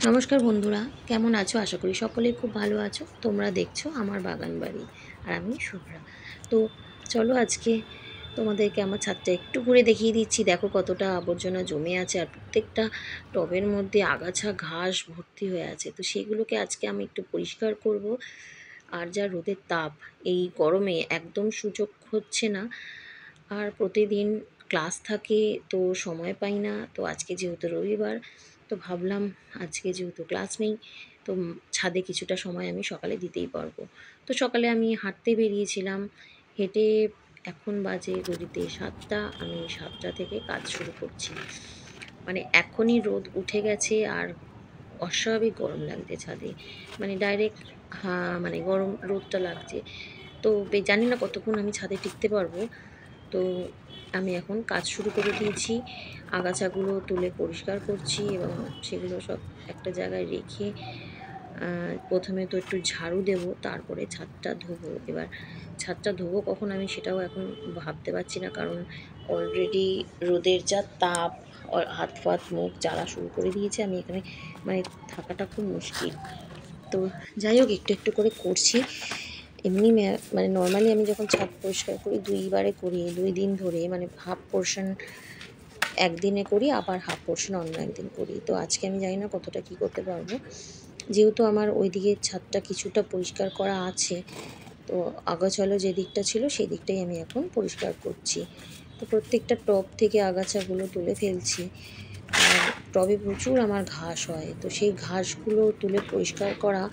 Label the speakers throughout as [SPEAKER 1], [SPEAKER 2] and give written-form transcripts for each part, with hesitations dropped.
[SPEAKER 1] নমস্কার বন্ধুরা, কেমন আছো? আশা করি সকলেই খুব ভালো আছো। তোমরা দেখছো আমার বাগান বাড়ি, আর আমি শুভ্রা। তো চলো আজকে তোমাদেরকে আমার ছাদটা একটু ঘুরে দেখিয়ে দিচ্ছি। দেখো কতটা আবর্জনা জমে আছে, আর প্রত্যেকটা টবের মধ্যে আগাছা ঘাস ভর্তি হয়ে আছে। তো সেগুলোকে আজকে আমি একটু পরিষ্কার করব। আর যা রোদের তাপ, এই গরমে একদম সুযোগ হচ্ছে না। আর প্রতিদিন ক্লাস থাকে, তো সময় পাই না। তো আজকে যেহেতু রবিবার, তো ভাবলাম আজকে যেহেতু ক্লাস নেই, তো ছাদে কিছুটা সময় আমি সকালে দিতেই পারবো। তো সকালে আমি হাঁটতে বেরিয়েছিলাম। হেঁটে এখন বাজে ঘড়িতে 7টা। আমি 7টা থেকে কাজ শুরু করছি। মানে এখনই রোদ উঠে গেছে, আর অস্বাভাবিক গরম লাগছে ছাদে। মানে ডাইরেক্ট, হ্যাঁ, মানে গরম রোদটা লাগছে। তো জানি না কতক্ষণ আমি ছাদে টিকতে পারবো। তো আমি এখন কাজ শুরু করে দিয়েছি। আগাছাগুলো তুলে পরিষ্কার করছি এবং সেগুলো সব একটা জায়গায় রেখে প্রথমে তো একটু ঝাড়ু দেবো, তারপরে ছাদটা ধোবো। এবার ছাদটা ধোবো কখন আমি সেটাও এখন ভাবতে পারছি না, কারণ অলরেডি রোদের যা তাপ, হাত ফাত মুখ জ্বালা শুরু করে দিয়েছে। আমি এখানে মানে থাকাটা খুব মুশকিল। তো যাই হোক, একটু একটু করে করছি। এমনি মানে নর্মালি আমি যখন ছাদ পরিষ্কার করি, দুইবারে করি, 2 দিন ধরে, মানে হাফ পোর্শন একদিনে করি, আবার হাফ পোর্শন অন্য একদিন করি। তো আজকে আমি জানি না কতটা কি করতে পারবো। যেহেতু আমার ওইদিকে ছাদটা কিছুটা পরিষ্কার করা আছে, তো আগাছালো যে দিকটা ছিল সেই দিকটাই আমি এখন পরিষ্কার করছি। তো প্রত্যেকটা টব থেকে আগাছাগুলো তুলে ফেলছি। আর টবে প্রচুর আমার ঘাস হয়, তো সেই ঘাসগুলো তুলে পরিষ্কার করা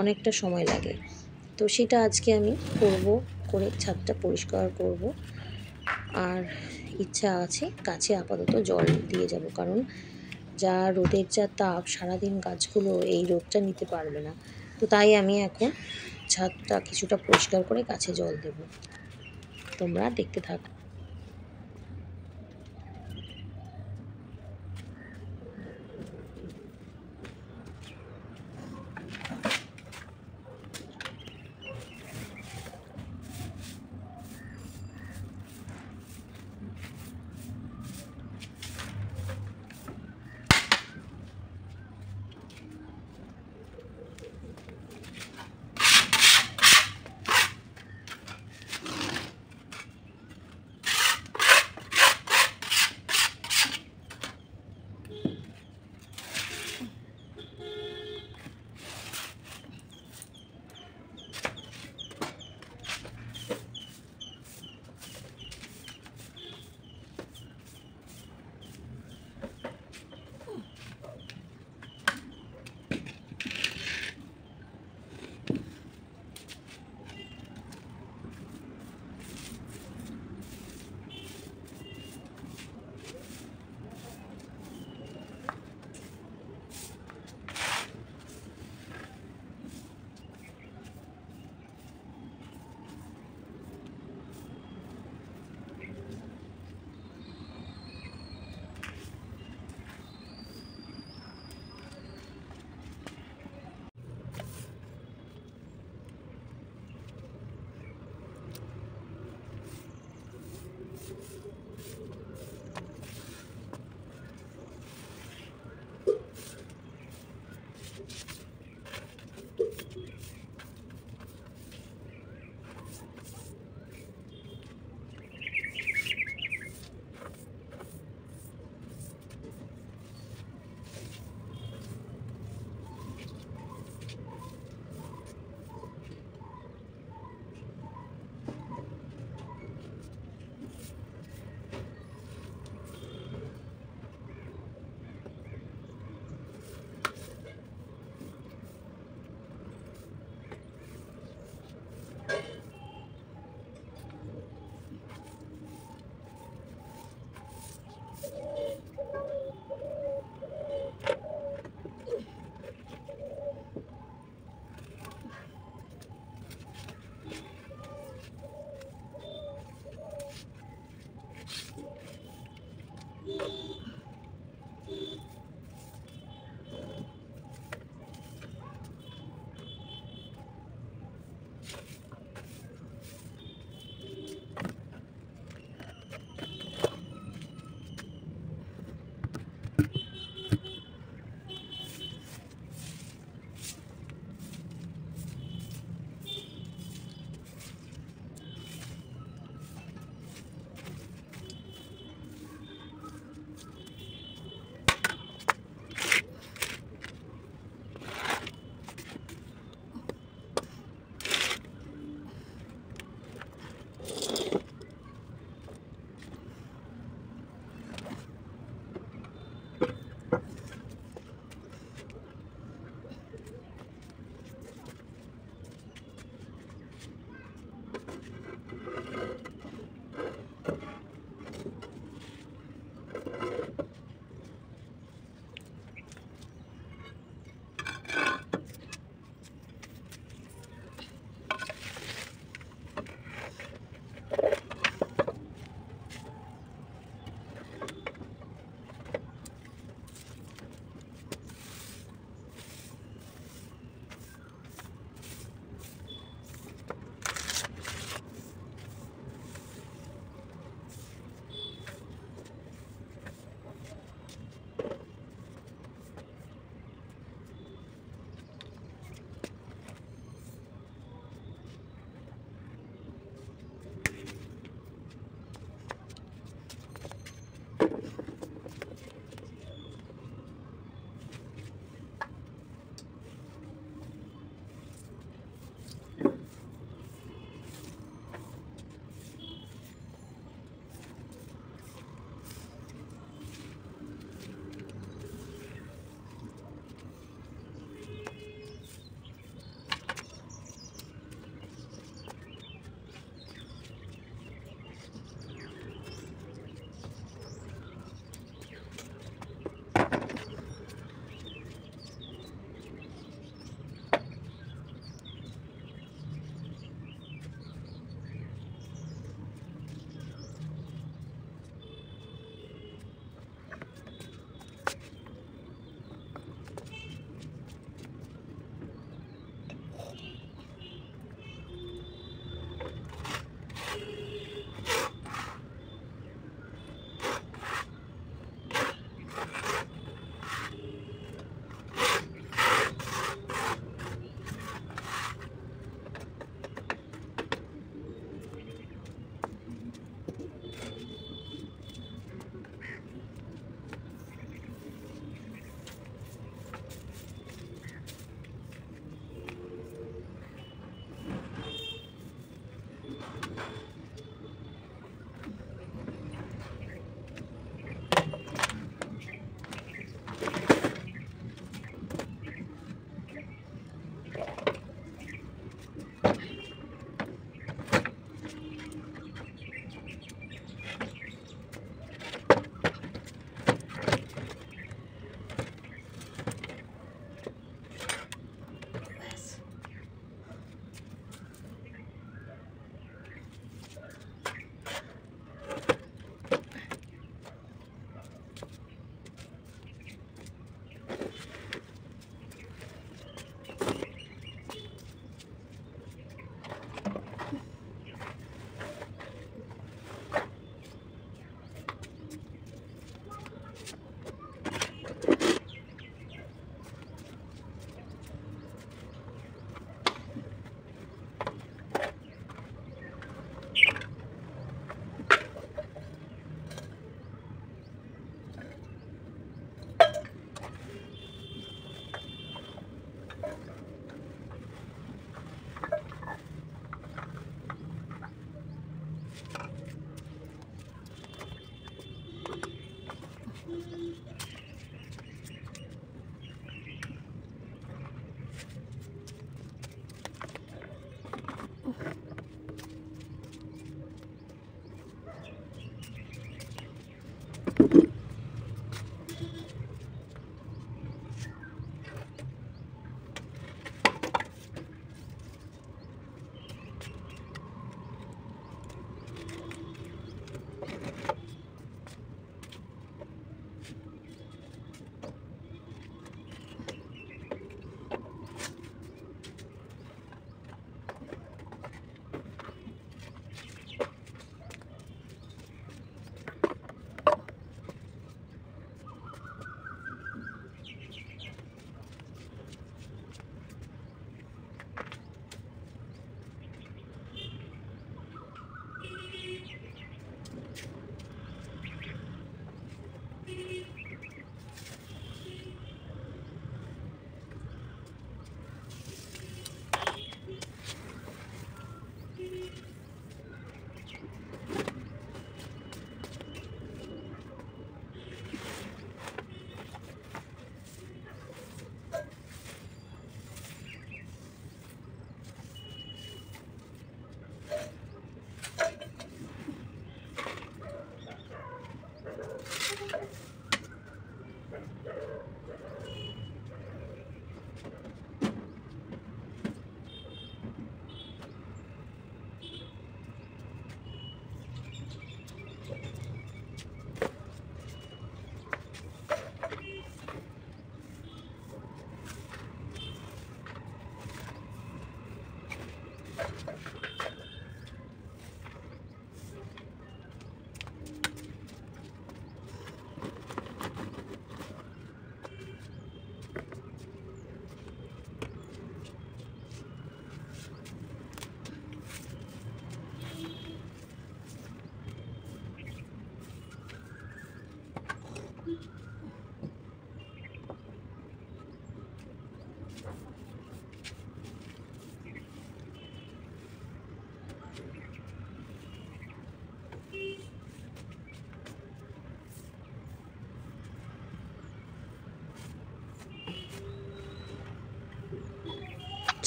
[SPEAKER 1] অনেকটা সময় লাগে। তো সেটা আজকে আমি করব, করে ছাদটা পরিষ্কার করব। আর ইচ্ছা আছে গাছে আপাতত জল দিয়ে যাব, কারণ যা রোদের যা তাপ, সারাদিন গাছগুলো এই রোদটা নিতে পারবে না। তো তাই আমি এখন ছাদটা কিছুটা পরিষ্কার করে গাছে জল দেব। তোমরা দেখতে থাকো।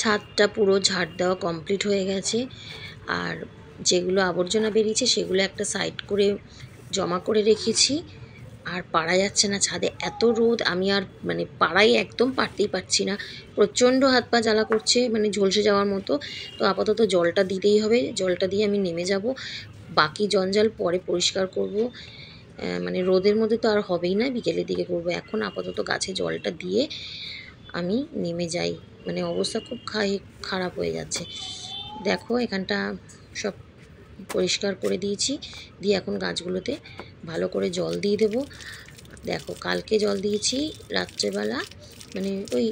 [SPEAKER 1] ছাদটা পুরো ঝাড় দেওয়া কমপ্লিট হয়ে গেছে। আর যেগুলো আবর্জনা বেরিয়েছে সেগুলো একটা সাইড করে জমা করে রেখেছি। আর পারা যাচ্ছে না ছাদে, এত রোদ, আমি আর মানে পাড়াই একদম পারতেই পারছি না। প্রচণ্ড হাত পা জ্বালা করছে, মানে ঝলসে যাওয়ার মতো। তো আপাতত জলটা দিতেই হবে, জলটা দিয়ে আমি নেমে যাব। বাকি জঞ্জাল পরে পরিষ্কার করব। মানে রোদের মধ্যে তো আর হবেই না, বিকেলের দিকে করব। এখন আপাতত গাছে জলটা দিয়ে আমি নেমে যাই। মানে অবস্থা খুব খারাপ হয়ে যাচ্ছে। দেখো এখানটা সব পরিষ্কার করে দিয়েছি, দিয়ে এখন গাছগুলোতে ভালো করে জল দিয়ে দেবো। দেখো কালকে জল দিয়েছি রাত্রেবেলা, মানে ওই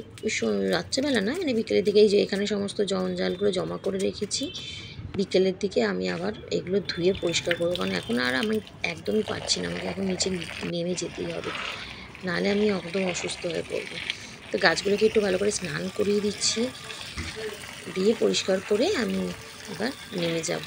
[SPEAKER 1] রাত্রেবেলা না, মানে বিকেলের দিকে। এই যে এখানে সমস্ত জঞ্জালগুলো জমা করে রেখেছি, বিকেলের দিকে আমি আবার এগুলো ধুয়ে পরিষ্কার করবো। কারণ এখন আর আমি একদমই পারছি না, আমাকে এখন নিচে নেমে যেতেই হবে, নাহলে আমি একদম অসুস্থ হয়ে পড়বো। তো গাছগুলোকে একটু ভালো করে স্নান করিয়ে দিচ্ছি, দিয়ে পরিষ্কার করে আমি এবার নেমে যাব।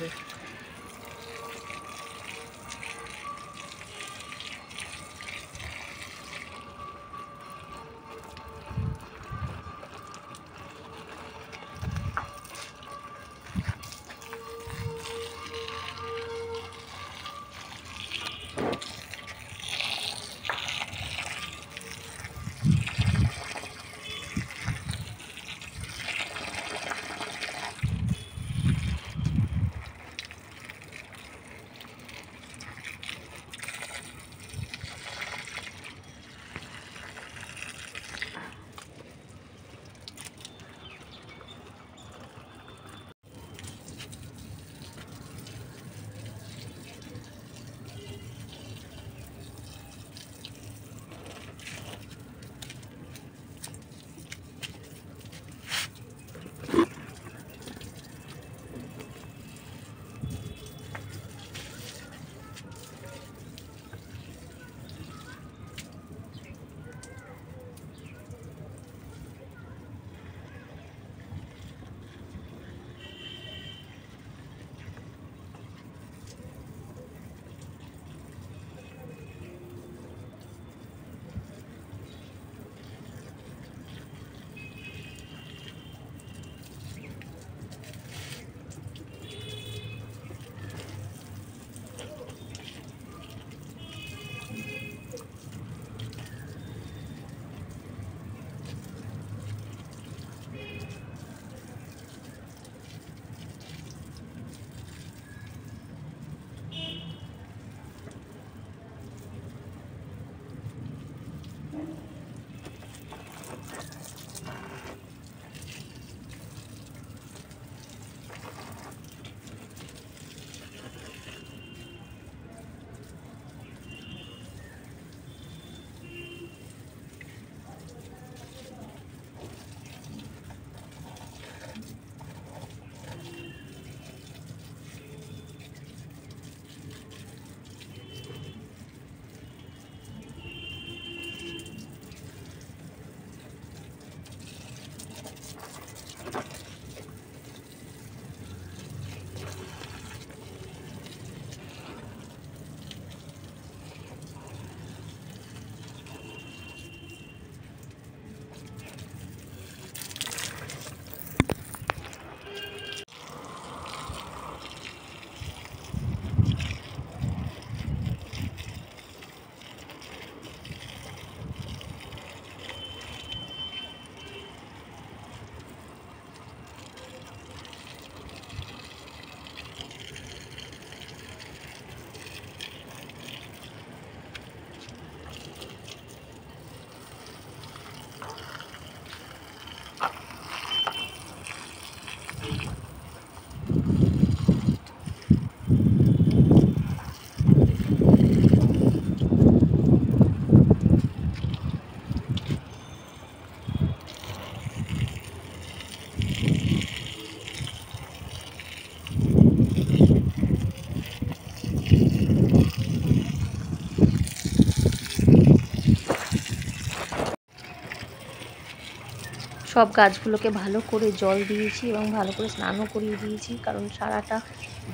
[SPEAKER 1] সব গাছগুলোকে ভালো করে জল দিয়েছি এবং ভালো করে স্নানও করিয়ে দিয়েছি, কারণ সারাটা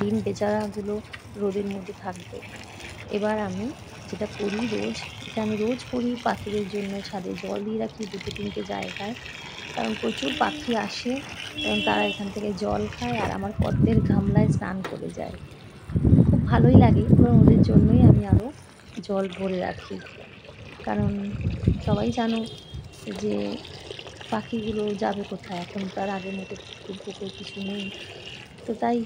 [SPEAKER 1] দিন বেচারাগুলো রোদের মধ্যে থাকবে। এবার আমি যেটা করি রোজ, এটা আমি রোজ করি, পাখিদের জন্য ছাদে জল দিয়ে রাখি দুটো তিনটে জায়গায়। কারণ প্রচুর পাখি আসে এবং তারা এখান থেকে জল খায় আর আমার পদ্মের গামলায় স্নান করে যায়। খুব ভালোই লাগে এবং ওদের জন্যই আমি আরও জল ভরে রাখি। কারণ সবাই জানো যে পাখিগুলো যাবে কোথায়, এখন তো আর আগের মতো পুকুর কিছু নেই। তো তাই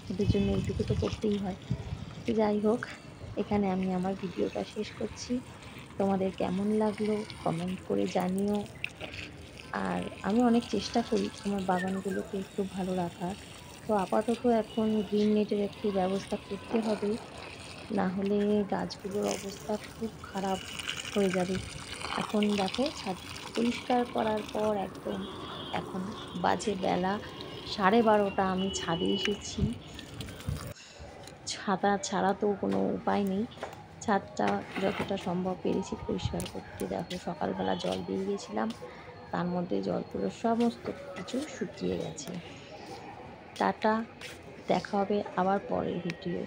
[SPEAKER 1] ওদের জন্য এইটুকু তো করতেই হয়। তো যাই হোক, এখানে আমি আমার ভিডিওটা শেষ করছি। তোমাদের কেমন লাগলো কমেন্ট করে জানিও। আর আমি অনেক চেষ্টা করি আমার বাগানগুলোকে একটু ভালো রাখার। তো আপাতত এখন গ্রিন নেটের একটু ব্যবস্থা করতে হবে, না হলে গাছগুলোর অবস্থা খুব খারাপ হয়ে যাবে। এখন দেখো ছাদ পরিষ্কার করার পর একদম এখন বাজে বেলা 12:30, আমি ছাদে এসেছি। ছাতা ছাড়া তো কোনো উপায় নেই। ছাদটা যতটা সম্ভব পেরেছি পরিষ্কার করতে। দেখো সকালবেলা জল দিয়ে গেছিলাম, তার মধ্যে জল পুরো সমস্ত কিছু শুকিয়ে গেছে। টাটা, দেখা হবে আবার পরের ভিডিও।